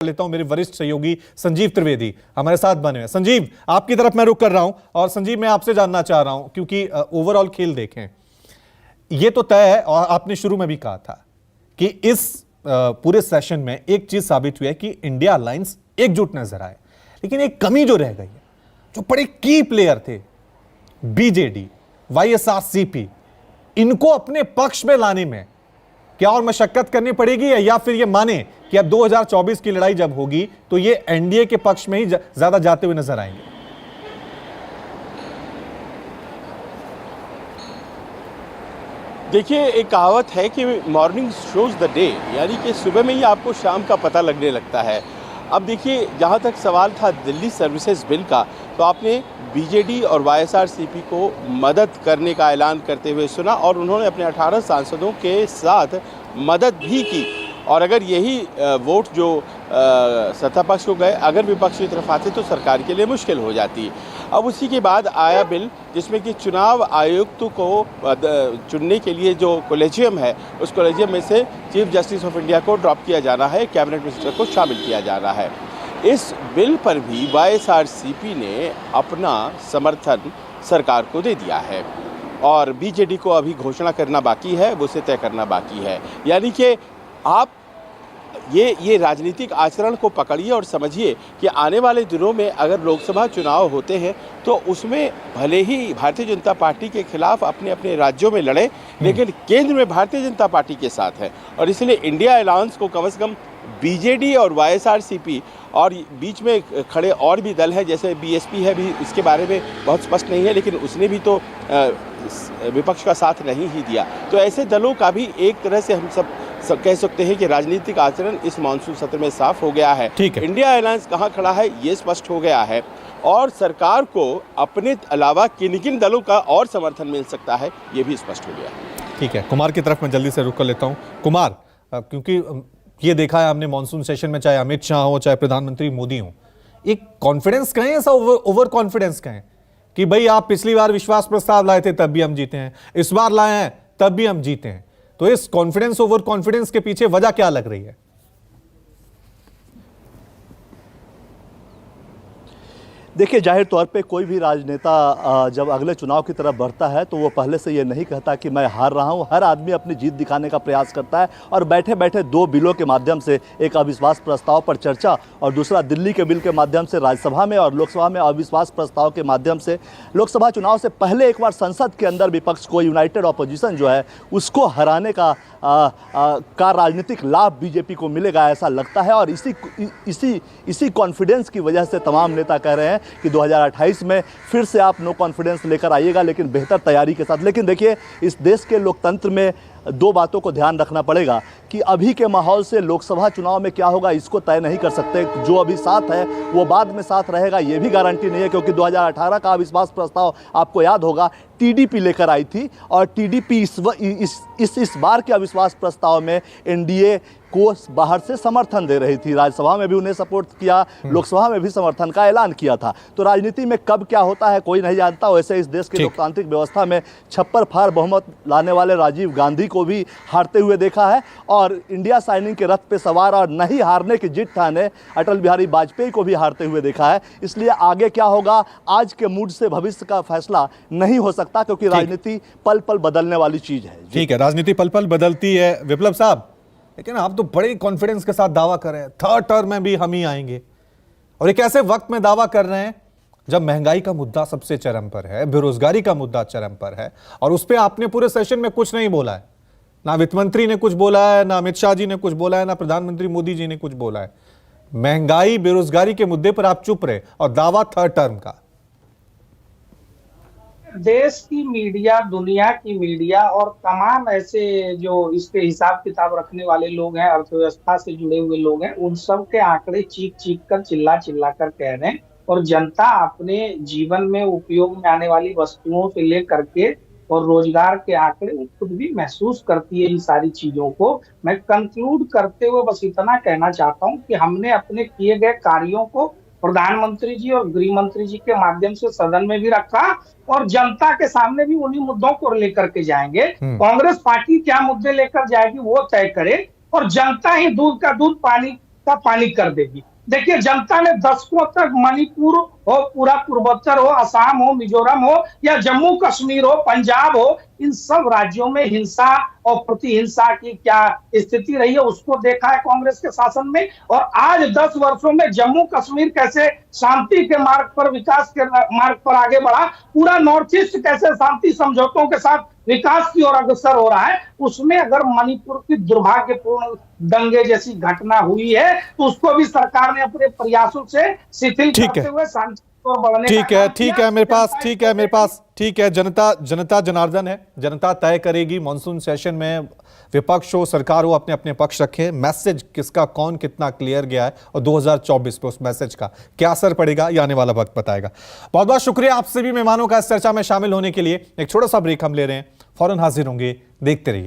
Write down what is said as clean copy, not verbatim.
लेता हूं मेरे वरिष्ठ सहयोगी संजीव त्रिवेदी हमारे साथ बने हैं। संजीव, आपकी तरफ मैं रुक कर रहा हूं और संजीव मैं आपसे जानना चाह रहा हूं क्योंकि ओवरऑल खेल देखें, यह तो तय है और आपने शुरू में भी कहा था कि इस पूरे सेशन में एक चीज साबित हुई है कि इंडिया अलायंस एकजुट नजर आए, लेकिन एक कमी जो रह गई है, जो बड़े की प्लेयर थे बीजेडी, वाईएसआरसीपी, इनको अपने पक्ष में लाने में क्या और मशक्कत करनी पड़ेगी या फिर ये माने कि अब 2024 की लड़ाई जब होगी तो ये एनडीए के पक्ष में ही ज्यादा जाते हुए नजर आएंगे? देखिए, एक कहावत है कि मॉर्निंग शोज द डे, यानी कि सुबह में ही आपको शाम का पता लगने लगता है। अब देखिए, जहाँ तक सवाल था दिल्ली सर्विसेज बिल का, तो आपने बीजेडी और वाईएसआरसीपी को मदद करने का ऐलान करते हुए सुना और उन्होंने अपने 18 सांसदों के साथ मदद भी की। और अगर यही वोट जो सत्ता पक्ष को गए, अगर विपक्ष की तरफ आते तो सरकार के लिए मुश्किल हो जाती। अब उसी के बाद आया बिल जिसमें कि चुनाव आयुक्त को चुनने के लिए जो कॉलेजियम है, उस कॉलेजियम में से चीफ जस्टिस ऑफ इंडिया को ड्रॉप किया जाना है, कैबिनेट मिनिस्टर को शामिल किया जाना है। इस बिल पर भी वाईएसआरसीपी ने अपना समर्थन सरकार को दे दिया है और बीजेडी को अभी घोषणा करना बाकी है, उसे तय करना बाकी है। यानी कि आप ये राजनीतिक आचरण को पकड़िए और समझिए कि आने वाले दिनों में अगर लोकसभा चुनाव होते हैं तो उसमें भले ही भारतीय जनता पार्टी के खिलाफ अपने अपने राज्यों में लड़े, लेकिन केंद्र में भारतीय जनता पार्टी के साथ है। और इसलिए इंडिया अलायंस को कम से कम बीजेडी और वाईएसआरसीपी और बीच में खड़े और भी दल हैं, जैसे बीएसपी है, भी इसके बारे में बहुत स्पष्ट नहीं है, लेकिन उसने भी तो विपक्ष का साथ नहीं ही दिया। तो ऐसे दलों का भी एक तरह से हम सब कह सकते हैं कि राजनीतिक आचरण इस मानसून सत्र में साफ हो गया है। इंडिया अलायंस कहाँ खड़ा है ये स्पष्ट हो गया है और सरकार को अपने अलावा किन किन दलों का और समर्थन मिल सकता है ये भी स्पष्ट हो गया है। ठीक है, कुमार की तरफ मैं जल्दी से रुक कर लेता हूँ। कुमार, क्योंकि ये देखा है हमने मॉनसून सेशन में, चाहे अमित शाह हो चाहे प्रधानमंत्री मोदी हो, एक कॉन्फिडेंस कहें, ऐसा ओवर कॉन्फिडेंस कहें कि भाई आप पिछली बार विश्वास प्रस्ताव लाए थे तब भी हम जीते हैं, इस बार लाए हैं तब भी हम जीते हैं। तो इस कॉन्फिडेंस ओवर कॉन्फिडेंस के पीछे वजह क्या लग रही है? देखिए, जाहिर तौर पे कोई भी राजनेता जब अगले चुनाव की तरफ बढ़ता है तो वो पहले से ये नहीं कहता कि मैं हार रहा हूँ। हर आदमी अपनी जीत दिखाने का प्रयास करता है और बैठे बैठे दो बिलों के माध्यम से, एक अविश्वास प्रस्ताव पर चर्चा और दूसरा दिल्ली के बिल के माध्यम से राज्यसभा में और लोकसभा में अविश्वास प्रस्ताव के माध्यम से, लोकसभा चुनाव से पहले एक बार संसद के अंदर विपक्ष को, यूनाइटेड ऑपोजिशन जो है, उसको हराने का राजनीतिक लाभ बीजेपी को मिलेगा ऐसा लगता है। और इसी कॉन्फिडेंस की वजह से तमाम नेता कह रहे हैं कि 2028 में फिर से आप नो कॉन्फिडेंस लेकर आइएगा, लेकिन बेहतर तैयारी के साथ। लेकिन देखिए, इस देश के लोकतंत्र में दो बातों को ध्यान रखना पड़ेगा कि अभी के माहौल से लोकसभा चुनाव में क्या होगा इसको तय नहीं कर सकते। जो अभी साथ है वो बाद में साथ रहेगा ये भी गारंटी नहीं है, क्योंकि 2018 का अविश्वास प्रस्ताव आपको याद होगा टीडीपी लेकर आई थी और टीडीपी इस बार के अविश्वास प्रस्ताव में एनडीए को बाहर से समर्थन दे रही थी। राज्यसभा में भी उन्हें सपोर्ट किया, लोकसभा में भी समर्थन का ऐलान किया था। तो राजनीति में कब क्या होता है कोई नहीं जानता। वैसे इस देश की लोकतांत्रिक व्यवस्था में छप्पर फाड़ बहुमत लाने वाले राजीव गांधी को भी हारते हुए देखा है और इंडिया साइनिंग के रथ पे सवार और नहीं हारने की जिद ठाने अटल बिहारी वाजपेयी को भी हारते हुए देखा है। इसलिए आगे क्या होगा, आज के मूड से भविष्य का फैसला नहीं हो सकता, क्योंकि राजनीति पल पल बदलने वाली चीज है। ठीक है, राजनीति पल पल बदलती है विप्लव साहब, लेकिन आप तो बड़े कॉन्फिडेंस के साथ दावा कर रहे हैं थर्ड टर्म में भी हम ही आएंगे, और एक ऐसे वक्त में दावा कर रहे हैं जब महंगाई का मुद्दा सबसे चरम पर है, बेरोजगारी का मुद्दा चरम पर है, और उस पर आपने पूरे सेशन में कुछ नहीं बोला है। ना वित्त मंत्री ने कुछ बोला है, ना अमित शाह जी ने कुछ बोला है, ना प्रधानमंत्री मोदी जी ने कुछ बोला है। महंगाई बेरोजगारी के मुद्दे पर आप चुप रहे और दावा थर्ड टर्म का। देश की मीडिया, दुनिया की मीडिया और तमाम ऐसे जो इसके हिसाब किताब रखने वाले लोग हैं, अर्थव्यवस्था से जुड़े हुए लोग हैं, उन सब के आंकड़े चीख चीख कर, चिल्ला चिल्ला कर कह रहे हैं, और जनता अपने जीवन में उपयोग में आने वाली वस्तुओं से लेकर के और रोजगार के आंकड़े खुद भी महसूस करती है इन सारी चीजों को। मैं कंक्लूड करते हुए बस इतना कहना चाहता हूं कि हमने अपने किए गए कार्यों को प्रधानमंत्री जी और गृह मंत्री जी के माध्यम से सदन में भी रखा और जनता के सामने भी उन्हीं मुद्दों को लेकर के जाएंगे। कांग्रेस पार्टी क्या मुद्दे लेकर जाएगी वो तय करे और जनता ही दूध का दूध पानी का पानी कर देगी। देखिए, जनता ने दशकों तक मणिपुर हो, पूरा पूर्वोत्तर हो, असम हो, मिजोरम हो या जम्मू कश्मीर हो, पंजाब हो, इन सब राज्यों में हिंसा और प्रतिहिंसा की क्या स्थिति रही है उसको देखा है कांग्रेस के शासन में। और आज 10 वर्षों में जम्मू कश्मीर कैसे शांति के मार्ग पर, विकास के मार्ग पर आगे बढ़ा, पूरा नॉर्थ ईस्ट कैसे शांति समझौतों के साथ विकास की ओर अग्रसर हो रहा है, उसमें अगर मणिपुर की दुर्भाग्यपूर्ण दंगे जैसी घटना हुई है तो उसको भी सरकार ने अपने प्रयासों से शिथिल करते हुए शांति की ओर बढ़ने का काम ठीक किया। है मेरे पास, ठीक है। जनता जनार्दन है, जनता तय करेगी। मॉनसून सेशन में विपक्ष हो, सरकार हो, अपने अपने पक्ष रखे। मैसेज किसका कौन कितना क्लियर गया है और 2024 पे उस मैसेज का क्या असर पड़ेगा, ये आने वाला वक्त बताएगा। बहुत बहुत शुक्रिया आपसे भी मेहमानों का इस चर्चा में शामिल होने के लिए। एक छोटा सा ब्रेक हम ले रहे हैं, फौरन हाजिर होंगे, देखते रहिए।